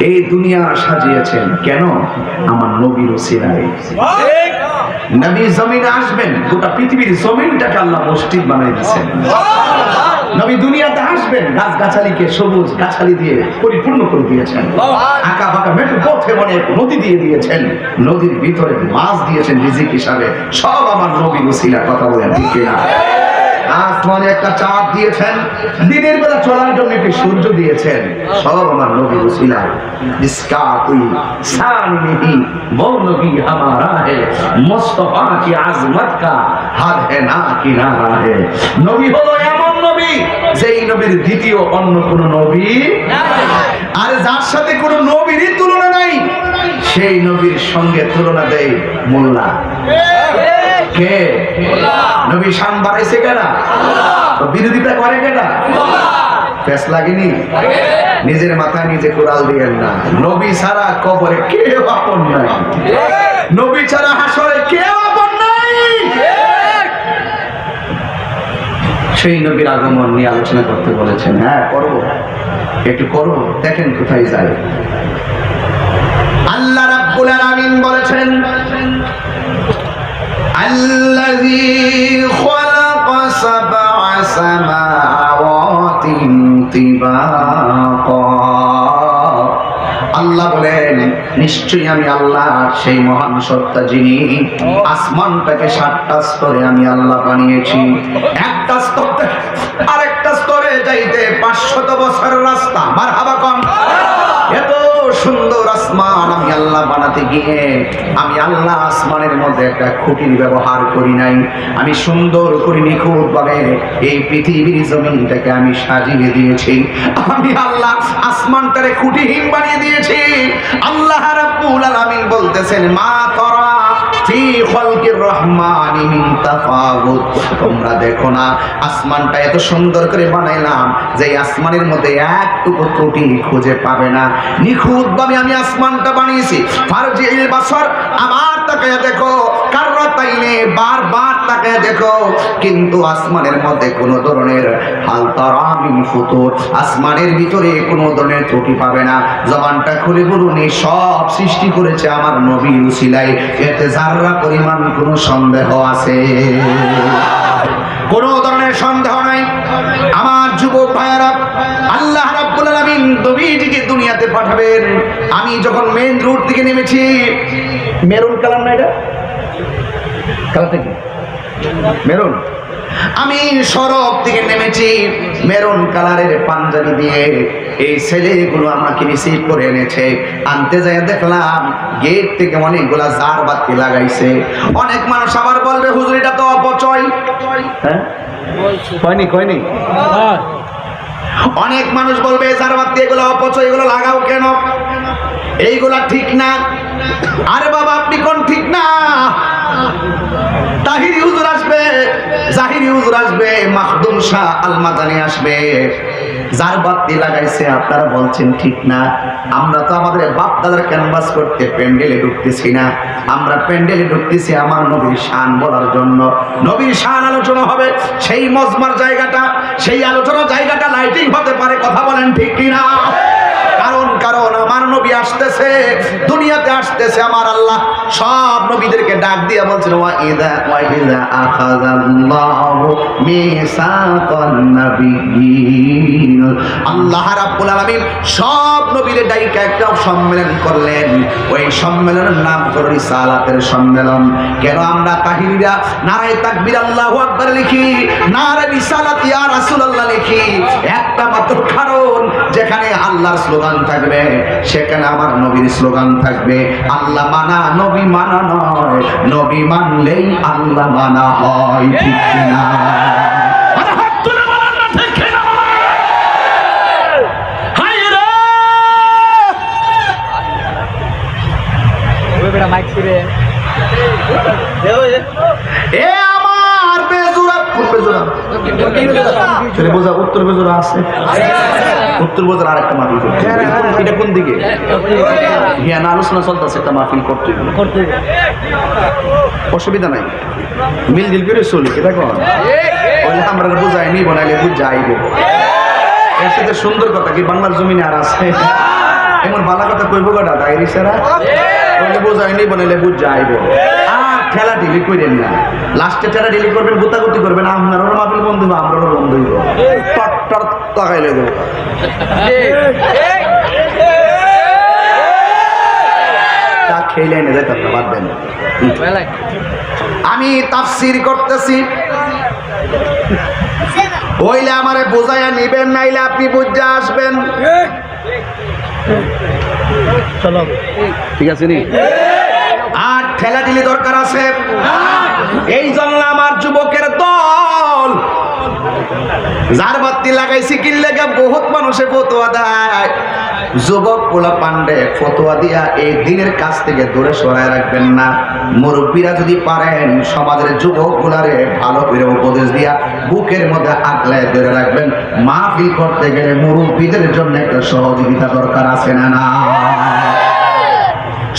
এই দুনিয়া সাজিয়েছেন কেন? আমার নবীর ওসিলায়। নবী জমিনে আসবেন, গোটা পৃথিবীর জমিনটাকে আল্লাহ মসজিদ বানিয়ে দিয়েছেন। নবী দুনিয়াতে আসবেন, গাছগাছালিকে সবুজ গাছালি দিয়ে পরিপূর্ণ করে দিয়েছেন। আঁকা বাঁকা মেঠো পথে অনেক নদী দিয়ে দিয়েছেন, নদীর ভিতরে মাছ দিয়েছেন রিজিক হিসাবে। সব আমার নবীর ওসিলা। কথা বলেন ঠিক কিনা? আসমানে একটা চাঁদ দিয়েছেন, দিনের বেলা চলার জন্য একটি সূর্য দিয়েছেন। সব আমার নবী ওসিলা। इसका कोई शान नहीं, वो नबी हमारा है, मुस्तफा की आजमत का हद है ना किनारा है। নবী হলো এমন নবী যেই নবীর দ্বিতীয় অন্য কোন নবী নাই, আর যার সাথে কোন নবীরই তুলনা নাই, সেই নবীর সঙ্গে তুলনা দেয় মোল্লা। কে? নবী শান বাড়াইছে কেডা? বিরোধিতা করে কেডা? পেশ লাগেনি? নিজের মাথায় নিজে কোরাল দিয়েন না। নবী ছাড়া কবরে কেউ আপন নাই, নবী ছাড়া হাসরে কেউ আপন নাই। সেই নবীর আগমন নিয়ে আলোচনা করতে বলেছেন। হ্যাঁ করবো, একটু করবো, দেখেন কোথায় যায়। আল্লাহ রাব্বুল আলামিন বলেছেন, আল্লাযী খালাকা সাবআ সামাওয়াতিন তিবাকা। আল্লাহ বলেন, নিশ্চয়ই আমি আল্লাহ সেই মহান সত্তা যিনি আসমানটাকে 7টা স্তরে আমি আল্লাহ বানিয়েছি। একটা স্তর থেকে আরেকটা স্তরে যাইতে 500 বছরের রাস্তা। মারহাবা কোন? এত সুন্দর আসমান আমি আল্লাহ বানাতে গিয়ে আমি আল্লাহ আসমানের মধ্যে একটা খুঁটির ব্যবহার করি নাই। আমি সুন্দর করে নিখুঁত ভাবে এই পৃথিবীর জমিনটাকে আমি সাজিয়ে দিয়েছি। আমি আল্লাহ আসমানটারে খুঁটিহীন বানিয়ে দিয়েছি। আল্লাহ রাব্বুল আলামিন বলতেছেন, মা তারা ফি খালকির রহমানি মিন তাফাউত। তোমরা দেখো না আসমানটা এত সুন্দর করে বানাইলাম যে আসমানের মধ্যে একটুকু ত্রুটি খুঁজে পাবে না। নিখুঁত ভাবে আমি আসমানটা বানিয়েছি। ফারজিল বাসর, আবার তাকায় দেখো, কাররাতাইনে, বারবার তাকায় দেখো, কিন্তু আসমানের মধ্যে কোনো ধরনের হাল তারা মিন ফুতুর, আসমানের ভিতরে কোনো ধরনের ত্রুটি পাবে না। জবানটা খুলে বলুন, এই সব সৃষ্টি করেছে আমার নবীর উসিলায়। এতে যারা পরিমাণ কোনো সন্দেহ আছে? কোনো ধরনের সন্দেহ নাই। আমার যুবক ভাইয়েরা, আল্লাহ রাব্বুল আলামিন নবীজিকে দুনিয়াতে পাঠাবেন। আমি যখন মেইন রোড থেকে নেমেছি, মেরুন কালার না এটা কালারটা কি? মেরুন। আমি সড়ক থেকে নেমেছি, মেরুন কালারের পাঞ্জাবি দিয়ে এই ছেলেগুলো আমাকে রিসিভ করে এনেছে। আনতে যাই দেখলাম গেট থেকে অনেকগুলা জার বাতি লাগাইছে। অনেক মানুষ আবার বলবে, হুজুর এটা তো অপচয়। হ্যাঁ কয়নি অনেক মানুষ বলবে জার বাতি এগুলো অপচয়, এগুলো লাগাও কেন, এইগুলা ঠিক না। আরে বাবা আপনি কোন ঠিক না? তাহিরি হুজুর আসবে, জাহিরি হুজুর আসবে, মাখদুম শাহ আল মাদানী আসবে, যার বাতি লাগাইছে আপনারা বলছেন ঠিক না। আমরা তো আমাদের বাপ দাদার ক্যানভাস করতে প্যান্ডেলে ঢুকতেছি না, আমরা প্যান্ডেলে ঢুকতেছি আমার নবীর শান বলার জন্য। নবীর শান আলোচনা হবে, সেই মজমার জায়গাটা, সেই আলোচনার জায়গাটা লাইটিং হতে পারে। কথা বলেন ঠিক কিনা? কারণ আমার নবী আসতেছে, দুনিয়াতে আসতেছে। আমার আল্লাহ সব নবীদেরকে ডাক দিয়ে বলছেন, ওয়া ইযা আখাযাল্লাহু মিসাকান নাবিয়্যিন। আল্লাহ রাব্বুল আলামিন সব নবীদের ডাইকা একটা সম্মেলন করলেন। ওই সম্মেলনের নাম হলো রিসালাতের সম্মেলন। কেন আমরা তাহিরিরা নারায়ে তাকবীর আল্লাহু আকবার লিখি, নারে রিসালাত ইয়া রাসূলুল্লাহ লিখি? একটা মাত্র কারণ, যেখানে আল্লাহর স্লোগান থাকবে সেখানে আমার নবীর স্লোগান থাকবে। আল্লাহ মানা নবী মানা নয়, নবী মানলেই আল্লাহ মানা হয়। ঠিক কিনা? উত্তর বেজোরা আছে, উত্তর বেজোর আরেকটা মাহফিল করতে। এটা কোন দিকে? হ্যাঁ না, আলোচনা চলতেছে, একটা মাহফিল করতে অসুবিধা নাই, মিল দিল করে চলি। এটা কোন আমরা বোঝাই নিব, নাইলে বুঝাইব। এর সাথে সুন্দর কথা কি বাংলার জমিনে আর আছে? এমন বালা কথা কইব কটা তাই রিসারা বলে বোঝাইনি বলে বুঝ যাইব আর ঠেলা ঢিলি কইরেন না লাস্টে ঠেলা ঢিলি করবেন গুতাগুতি করবেন আপনারও মাহফিল বন্ধ হইব আমরাও বন্ধ হইব টট টট লাগাইলে দেব তা খেলে এনে যেতে আপনার বাদ দেন আমি তাফসীর করতেছি হইলে আমারে বোঝাইয়া নিবেন নাইলে আপনি বুঝা আসবেন ঠিক আছে নি আর ঠেলাঠেলি দরকার আছে এই জন্য আমার যুবকের দল যার বাতি লাগাইছি কি লেগে বহুত মানুষে ফতোয়া দেয় যুবক পোলা পান্ডে ফতোয়া দিয়া এই দিনের কাছ থেকে দূরে সরায় রাখবেন না মুরব্বীরা যদি পারেন সমাজের যুবক গুলারে ভালো করে উপদেশ দিয়া বুকের মধ্যে আগলায় ধরে রাখবেন মাহফিল করতে গেলে মুরব্বীদের জন্য একটা সহযোগিতা দরকার আছে না না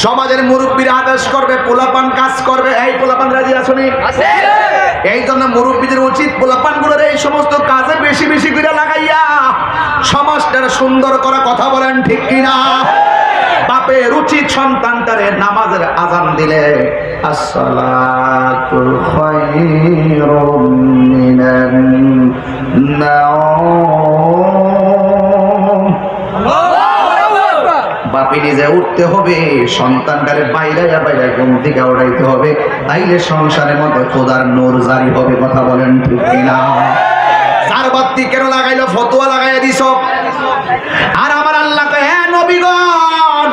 সমাজের মুরব্বীরা আদেশ করবে পোলাপান কাজ করবে এই পোলাপান রাজি আছেন এই জন্য মুরব্বীদের উচিত পোলাপান গুলোর এই সমস্ত কাজে বেশি বেশি করে লাগাইয়া সমাজটার সুন্দর করা কথা বলেন ঠিক কিনা বাপের উচিত সন্তানটারে নামাজের আজান দিলে আসসালাতু খায়রুম মিনান নাওম বাপি নিজে উঠতে হবে সন্তানটারে বাইরে বাইরে ঘুম থেকে উঠাইতে হবে তাইলে সংসারের মধ্যে খোদার নূর জারি হবে কথা বলেন ঠিক কিনা চার বাতি কেন লাগাইলো ফতোয়া লাগাইয়া দিছ আর আমার আল্লাহকে হ্যাঁ নবীগণ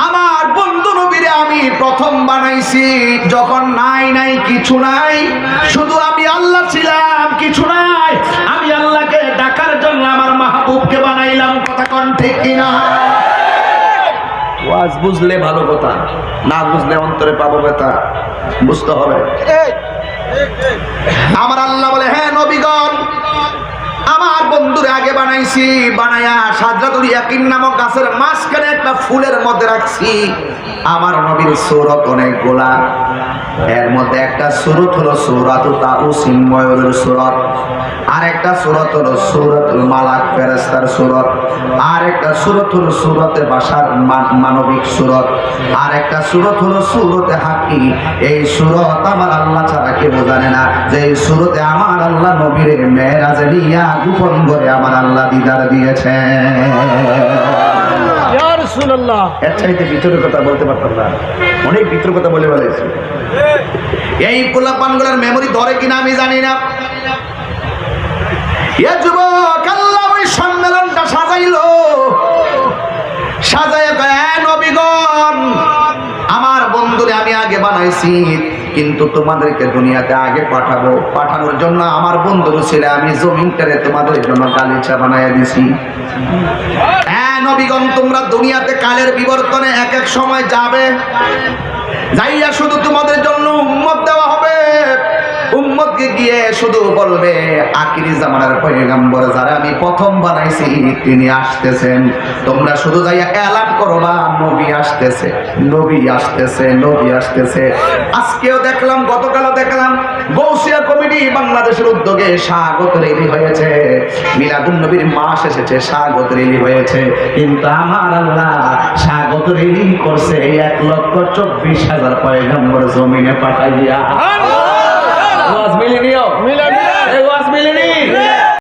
আমার বন্ধু নবীরে আমি প্রথম বানাইছি যখন নাই নাই কিছু নাই শুধু আমি আল্লাহ ছিলাম কিছু নাই আমি আল্লাহকে ডাকার জন্য আমার মাহবুবকে বানাইলাম কথা কোন ঠিক কিনা ওয়াজ বুঝলে ভালো কথা না বুঝলে অন্তরে পাবো ব্যথা বুঝতে হবে আমার আল্লাহ বলে হ্যাঁ নবীগণ আমার বন্ধুরে আগে বানাইছি বানায়া সাজরাতুল ইয়াকিন নামক গাছের মাঝখানে একটা ফুলের মধ্যে রাখছি আমার নবীর সূরত অনেকগুলা এর মধ্যে একটা সূরত হলো সূরাতুল তাউসিন ময়ূরের সূরত আর একটা সূরত হলো সূরাতুল মালাক ফেরেশতার সূরত আর একটা সূরত হলো সূরতে বাশার মানবিক সূরত আর একটা সূরত হলো সূরতে হাক্কি এই সূরত আমার আল্লাহ ছাড়া কেউ জানে না যে এই সূরতে আমার আল্লাহ নবীর মেরাজে নিয়া গোপন করে আমার আল্লাহ দিদার দিয়েছেন ইয়া রাসূলুল্লাহ এর চাইতে ভিতরের কথা বলতে পারতাম না অনেক ভিতরের কথা বলে বলেছি এই পোলাপানগুলোর মেমরি ধরে কিনা আমি জানি না এ যুবক আল্লাহ ওই সম্মেলনটা সাজাইলো সাজায় কয় নবীগণ আমার বন্ধুরে আমি আগে বানাইছি কিন্তু তোমাদেরকে দুনিয়াতে আগে পাঠাবো পাঠানোর জন্য আমার বন্ধুর ছেলে আমি জমিনটারে তোমাদের জন্য গালিচা বানাইয়া দিছি হ্যাঁ নবীগণ তোমরা দুনিয়াতে কালের বিবর্তনে এক এক সময় যাবে যাইয়া শুধু তোমাদের জন্য উম্মত দেওয়া হবে উম্মতকে গিয়ে শুধু বলবে আখিরি জামানার পয়গম্বর যারা আমি প্রথম বানাইছি তিনি আসতেছেন তোমরা শুধু যাইয়া এলান করবা নবী আসতেছে নবী আসতেছে নবী আসতেছে আজকেও দেখলাম গতকালও দেখলাম গৌসিয়া কমিটি বাংলাদেশের উদ্যোগে স্বাগত রেলি হয়েছে মিলাদুন নবীর মাস এসেছে স্বাগত রেলি হয়েছে কিন্তু আমার আল্লাহ স্বাগত রেলি করছে 1,24,000 পয়গম্বর জমিনে পাঠাইয়া